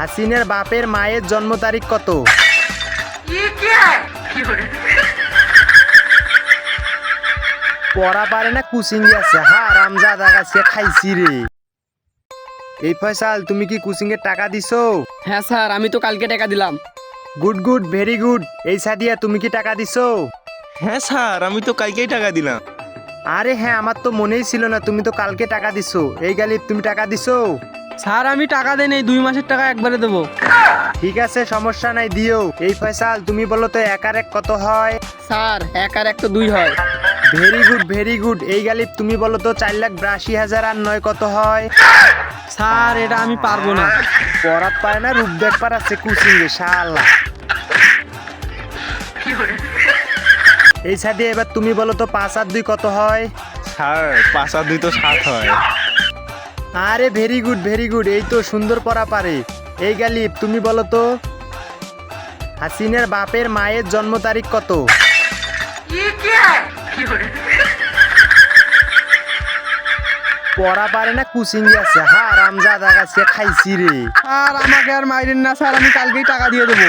হাসিনের বাপের মায়ের জন্ম তারিখ কত? পড়া পারে না কুচিঙ্গি আছে হারামজাদা গাছে খাইছি রে। এই ফয়সাল তুমি কি কোচিং এর টাকা দিছো? হ্যাঁ স্যার, আমি তো কালকে টাকা দিলাম। Good good very good. এই সাদিয়া তুমি কি টাকা দিছো? হ্যাঁ স্যার, আমি তো কালকেই টাকা দিলাম। আরে হ্যাঁ, আমার তো মনেই ছিল না, তুমি তো কালকে টাকা দিছো। এই গালিব তুমি টাকা দিছো? স্যার আমি টাকা দেই নাই, 2 মাসের টাকা একবারে দেবো। ঠিক আছে, সমস্যা নাই, দিও। এই ফয়সাল তুমি বলো তো 1 আর 1 কত হয়? স্যার 1 আর 1 তো 2 হয়। Very good very good. এই গালিব তুমি বলো তো 4,82,000 আর 9 কত হয়? স্যার এটা আমি পারবো না। পড়াত পারে না, রূপ দেখবার আছে কুচিং এ শালা। এই সাথে এবার তুমি বলো তো 5 আর 2 কত হয়? স্যার 5 আর 2 তো 7 হয়। আরে ভেরি গুড ভেরি গুড, এই তো সুন্দর পড়া পারে। এই গালিব তুমি বলো তো হাসিনের বাপের মায়ের জন্ম তারিখ কত? পড়া পারে না কুচিং আছে হারামজাদা গাছে খাইছি রে। স্যার আমাকে আর মাইরেন না স্যার, আমি কালকেই টাকা দিয়ে দেবো।